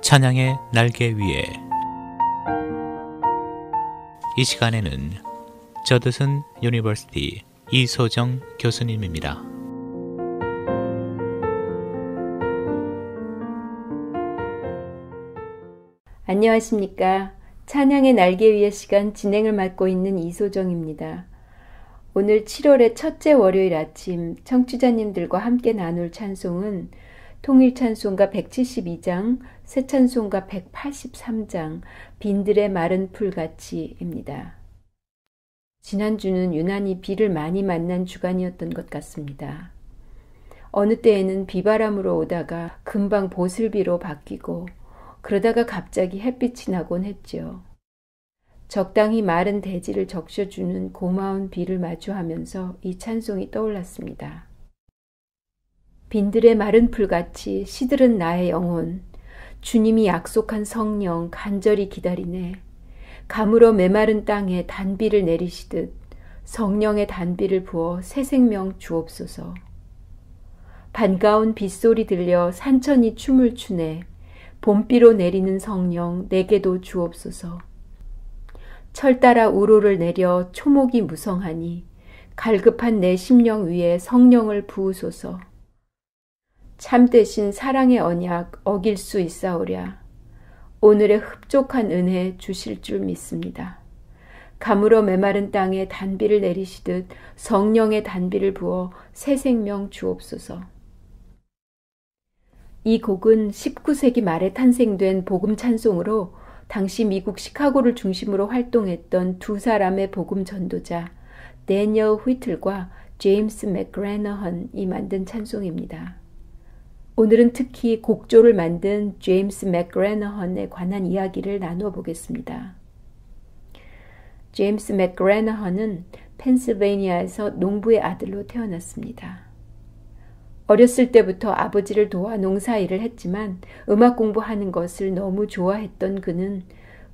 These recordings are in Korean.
찬양의 날개 위에. 이 시간에는 저드슨 유니버시티 이소정 교수님입니다. 안녕하십니까. 찬양의 날개 위의 시간 진행을 맡고 있는 이소정입니다. 오늘 7월의 첫째 월요일 아침 청취자님들과 함께 나눌 찬송은 통일찬송가 172장, 새찬송가 183장, 빈들의 마른 풀같이입니다. 지난주는 유난히 비를 많이 만난 주간이었던 것 같습니다. 어느 때에는 비바람으로 오다가 금방 보슬비로 바뀌고 그러다가 갑자기 햇빛이 나곤 했죠. 적당히 마른 대지를 적셔주는 고마운 비를 마주하면서 이 찬송이 떠올랐습니다. 빈들의 마른 풀같이 시들은 나의 영혼, 주님이 약속한 성령 간절히 기다리네. 가물어 메마른 땅에 단비를 내리시듯 성령의 단비를 부어 새 생명 주옵소서. 반가운 빗소리 들려 산천이 춤을 추네. 봄비로 내리는 성령 내게도 주옵소서. 철 따라 우로를 내려 초목이 무성하니 갈급한 내 심령 위에 성령을 부으소서. 참되신 사랑의 언약 어길 수 있사오랴. 오늘의 흡족한 은혜 주실 줄 믿습니다. 가물어 메마른 땅에 단비를 내리시듯 성령의 단비를 부어 새 생명 주옵소서. 이 곡은 19세기 말에 탄생된 복음 찬송으로 당시 미국 시카고를 중심으로 활동했던 두 사람의 복음 전도자 데니얼 휘틀과 제임스 맥그레너헌이 만든 찬송입니다. 오늘은 특히 곡조를 만든 제임스 맥그레너헌에 관한 이야기를 나누어 보겠습니다. 제임스 맥그레너헌은 펜실베이니아에서 농부의 아들로 태어났습니다. 어렸을 때부터 아버지를 도와 농사일을 했지만 음악 공부하는 것을 너무 좋아했던 그는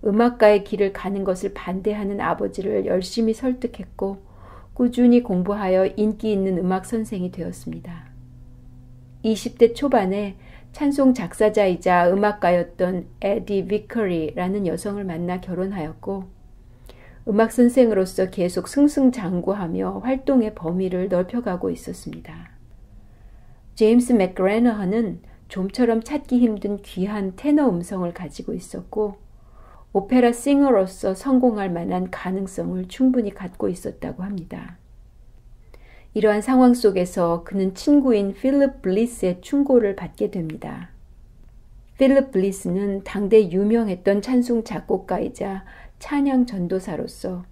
음악가의 길을 가는 것을 반대하는 아버지를 열심히 설득했고 꾸준히 공부하여 인기 있는 음악 선생이 되었습니다. 20대 초반에 찬송 작사자이자 음악가였던 에디 비커리라는 여성을 만나 결혼하였고 음악 선생으로서 계속 승승장구하며 활동의 범위를 넓혀가고 있었습니다. 제임스 맥그레너헌은 좀처럼 찾기 힘든 귀한 테너 음성을 가지고 있었고 오페라 싱어로서 성공할 만한 가능성을 충분히 갖고 있었다고 합니다. 이러한 상황 속에서 그는 친구인 필립 블리스의 충고를 받게 됩니다. 필립 블리스는 당대 유명했던 찬송 작곡가이자 찬양 전도사로서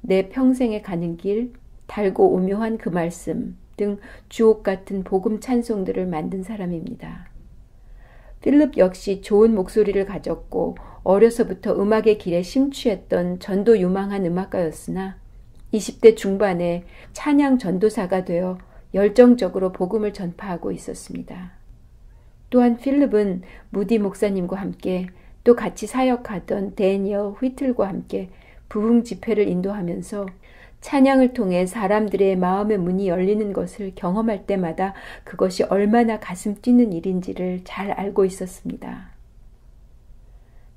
내 평생에 가는 길, 달고 오묘한 그 말씀 등 주옥 같은 복음 찬송들을 만든 사람입니다. 필립 역시 좋은 목소리를 가졌고 어려서부터 음악의 길에 심취했던 전도 유망한 음악가였으나 20대 중반에 찬양 전도사가 되어 열정적으로 복음을 전파하고 있었습니다. 또한 필립은 무디 목사님과 함께 또 같이 사역하던 데니얼 휘틀과 함께 부흥 집회를 인도하면서 찬양을 통해 사람들의 마음의 문이 열리는 것을 경험할 때마다 그것이 얼마나 가슴 뛰는 일인지를 잘 알고 있었습니다.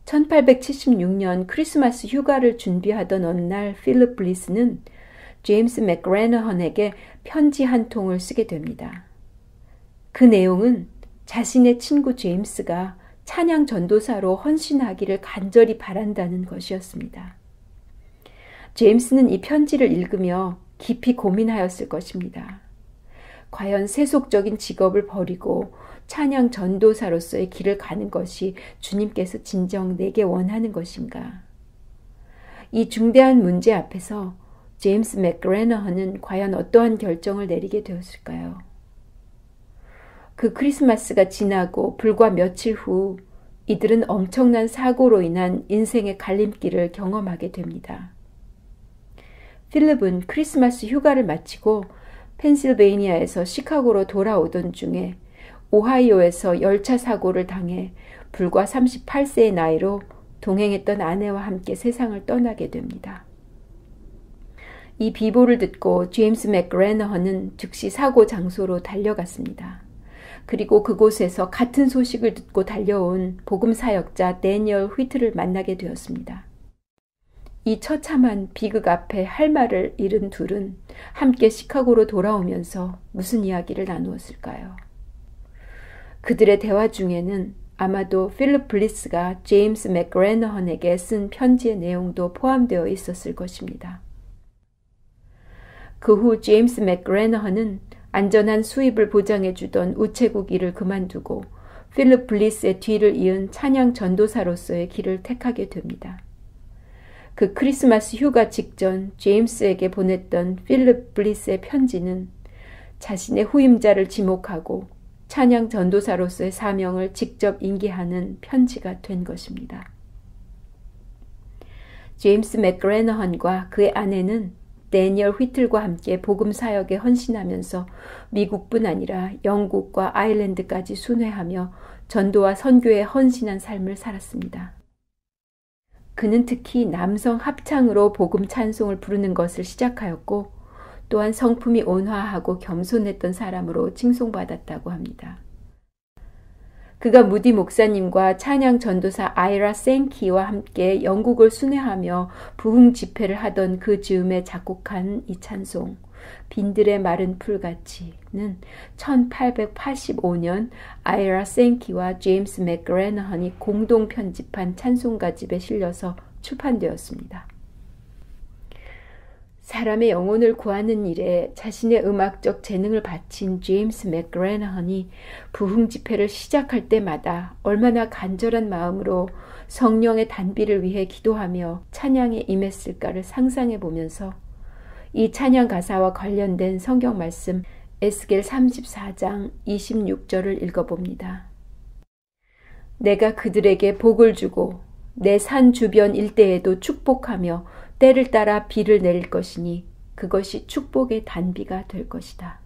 1876년 크리스마스 휴가를 준비하던 어느 날 필립 블리스는 제임스 맥그레너헌에게 편지 한 통을 쓰게 됩니다. 그 내용은 자신의 친구 제임스가 찬양 전도사로 헌신하기를 간절히 바란다는 것이었습니다. 제임스는 이 편지를 읽으며 깊이 고민하였을 것입니다. 과연 세속적인 직업을 버리고 찬양 전도사로서의 길을 가는 것이 주님께서 진정 내게 원하는 것인가? 이 중대한 문제 앞에서 제임스 맥그레너헌은 과연 어떠한 결정을 내리게 되었을까요? 그 크리스마스가 지나고 불과 며칠 후 이들은 엄청난 사고로 인한 인생의 갈림길을 경험하게 됩니다. 필립은 크리스마스 휴가를 마치고 펜실베이니아에서 시카고로 돌아오던 중에 오하이오에서 열차 사고를 당해 불과 38세의 나이로 동행했던 아내와 함께 세상을 떠나게 됩니다. 이 비보를 듣고 제임스 맥그레너헌은 즉시 사고 장소로 달려갔습니다. 그리고 그곳에서 같은 소식을 듣고 달려온 복음 사역자 데니얼 휘트를 만나게 되었습니다. 이 처참한 비극 앞에 할 말을 잃은 둘은 함께 시카고로 돌아오면서 무슨 이야기를 나누었을까요? 그들의 대화 중에는 아마도 필립 블리스가 제임스 맥그레너헌에게 쓴 편지의 내용도 포함되어 있었을 것입니다. 그 후 제임스 맥그레너헌은 안전한 수입을 보장해주던 우체국 일을 그만두고 필립 블리스의 뒤를 이은 찬양 전도사로서의 길을 택하게 됩니다. 그 크리스마스 휴가 직전 제임스에게 보냈던 필립 블리스의 편지는 자신의 후임자를 지목하고 찬양 전도사로서의 사명을 직접 인계하는 편지가 된 것입니다. 제임스 맥그레너헌과 그의 아내는 데니얼 휘틀과 함께 복음 사역에 헌신하면서 미국뿐 아니라 영국과 아일랜드까지 순회하며 전도와 선교에 헌신한 삶을 살았습니다. 그는 특히 남성 합창으로 복음 찬송을 부르는 것을 시작하였고 또한 성품이 온화하고 겸손했던 사람으로 칭송받았다고 합니다. 그가 무디 목사님과 찬양 전도사 아이라 생키와 함께 영국을 순회하며 부흥 집회를 하던 그 즈음에 작곡한 이 찬송 빈들의 마른 풀같이는 1885년 아이라 생키와 제임스 맥그레너헌이 공동 편집한 찬송가집에 실려서 출판되었습니다. 사람의 영혼을 구하는 일에 자신의 음악적 재능을 바친 제임스 맥그레너헌이 부흥 집회를 시작할 때마다 얼마나 간절한 마음으로 성령의 단비를 위해 기도하며 찬양에 임했을까를 상상해 보면서 이 찬양 가사와 관련된 성경 말씀 에스겔 34장 26절을 읽어봅니다. 내가 그들에게 복을 주고 내 산 주변 일대에도 축복하며 때를 따라 비를 내릴 것이니 그것이 축복의 단비가 될 것이다.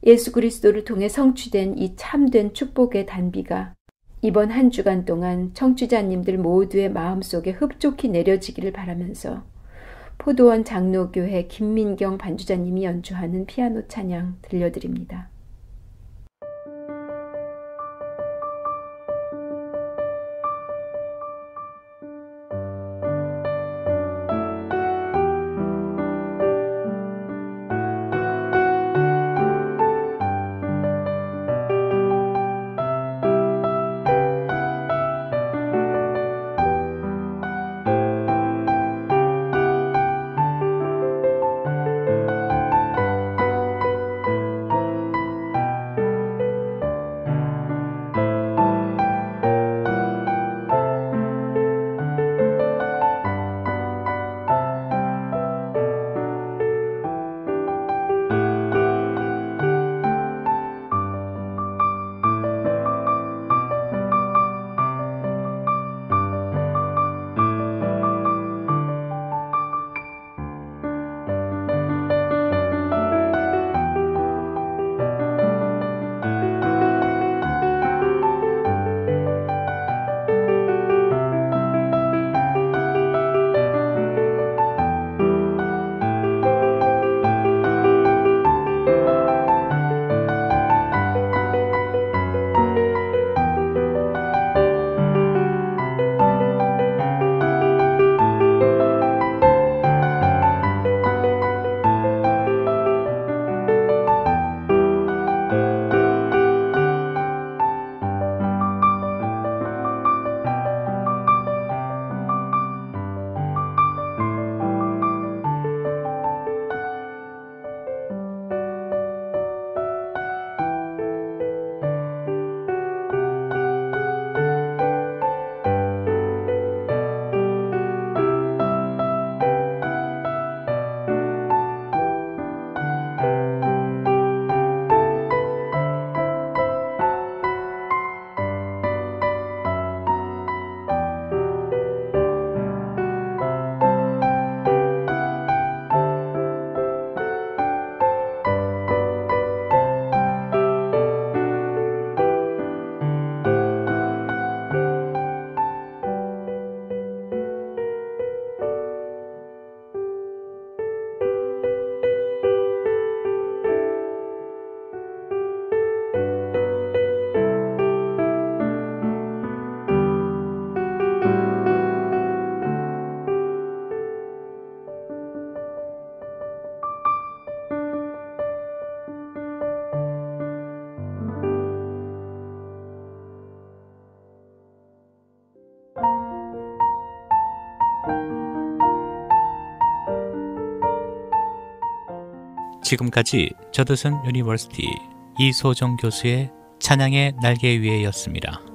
예수 그리스도를 통해 성취된 이 참된 축복의 단비가 이번 한 주간 동안 청취자님들 모두의 마음속에 흡족히 내려지기를 바라면서 포도원 장로교회 김민경 반주자님이 연주하는 피아노 찬양 들려드립니다. 지금까지 저드슨 유니버시티 이소정 교수의 찬양의 날개 위에였습니다.